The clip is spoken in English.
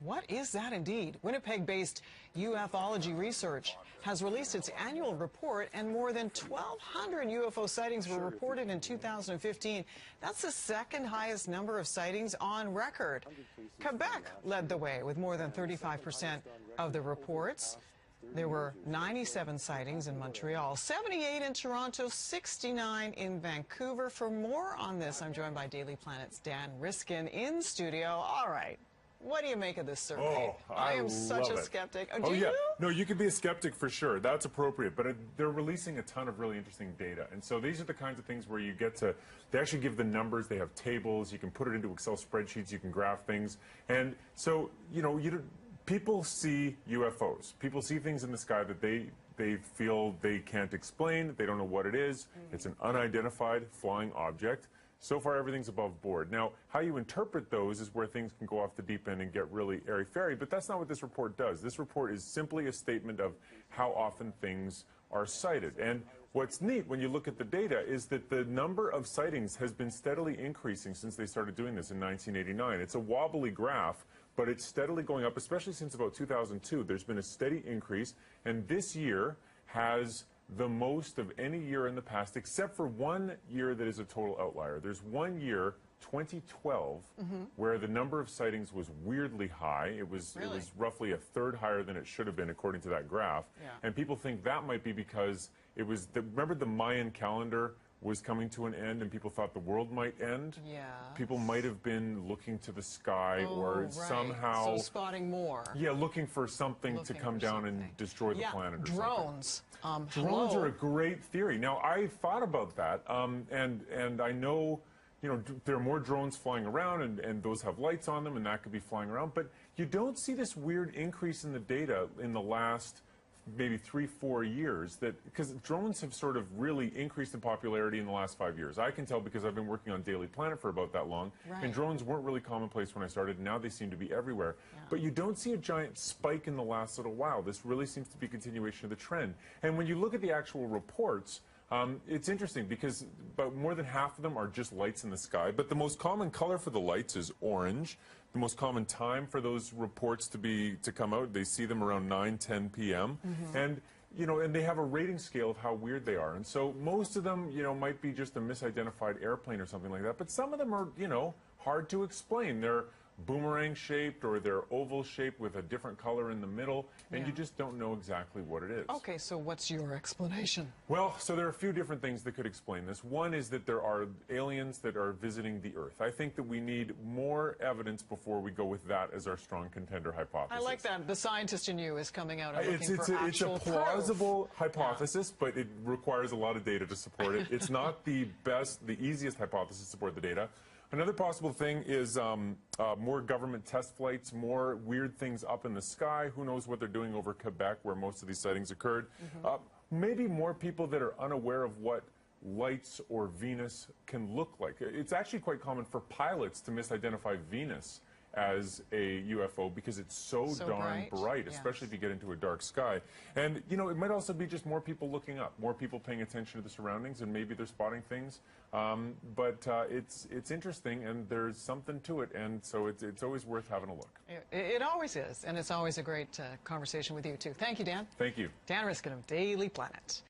What is that indeed? Winnipeg-based ufology research has released its annual report, and more than 1,200 UFO sightings were reported in 2015. That's the second highest number of sightings on record. Quebec led the way with more than 35% of the reports. There were 97 sightings in Montreal, 78 in Toronto, 69 in Vancouver. For more on this, I'm joined by Daily Planet's Dan Riskin in studio. All right. What do you make of this survey? Oh, I am such a skeptic. Oh, yeah. No, you could be a skeptic for sure. That's appropriate. But they're releasing a ton of really interesting data. And so these are the kinds of things where you get to, they actually give the numbers. They have tables. You can put it into Excel spreadsheets. You can graph things. And so, people see UFOs. People see things in the sky that they feel they can't explain. They don't know what it is. It's an unidentified flying object. So far, everything's above board. Now, how you interpret those is where things can go off the deep end and get really airy-fairy, but that's not what this report does. This report is simply a statement of how often things are sighted. And what's neat when you look at the data is that the number of sightings has been steadily increasing since they started doing this in 1989. It's a wobbly graph, but it's steadily going up, especially since about 2002. There's been a steady increase, and this year has the most of any year in the past, except for 1 year that is a total outlier. There's 1 year, 2012, where the number of sightings was weirdly high. It was roughly a third higher than it should have been, according to that graph. Yeah. And people think that might be because it was, remember the Mayan calendar was coming to an end and people thought the world might end? Yeah. People might have been looking to the sky or somehow... So spotting more. Yeah, looking for something to come down and destroy the planet or drones. Drones are a great theory. Now, I thought about that, and I know, there are more drones flying around, and those have lights on them, and that could be flying around, but you don't see this weird increase in the data in the last maybe 3-4 years, because drones have sort of really increased in popularity in the last 5 years. I can tell because I've been working on Daily Planet for about that long, and drones weren't really commonplace when I started, and now they seem to be everywhere. Yeah. But you don't see a giant spike in the last little while. This really seems to be a continuation of the trend. And when you look at the actual reports, it's interesting because more than half of them are just lights in the sky, but the most common color for the lights is orange. The most common time for those reports to come out, they see them around 9-10 p.m. And and they have a rating scale of how weird they are. And so most of them, might be just a misidentified airplane or something like that, but some of them are, hard to explain. They're boomerang-shaped or they're oval-shaped with a different color in the middle, and you just don't know exactly what it is. Okay, so what's your explanation? Well, so there are a few different things that could explain this. One is that there are aliens that are visiting the Earth. I think that we need more evidence before we go with that as our strong contender hypothesis. I like that. The scientist in you is coming out and it's a plausible hypothesis, but it requires a lot of data to support it. It's not the easiest hypothesis to support the data. Another possible thing is more government test flights, more weird things up in the sky. Who knows what they're doing over Quebec, where most of these sightings occurred. Maybe more people that are unaware of what lights or Venus can look like. It's actually quite common for pilots to misidentify Venus as a UFO because it's so darn bright, especially if you get into a dark sky. And, it might also be just more people looking up, more people paying attention to the surroundings, and maybe they're spotting things. But it's interesting, and there's something to it, and so it's always worth having a look. It always is, and it's always a great conversation with you, too. Thank you, Dan. Thank you. Dan Riskin of Daily Planet.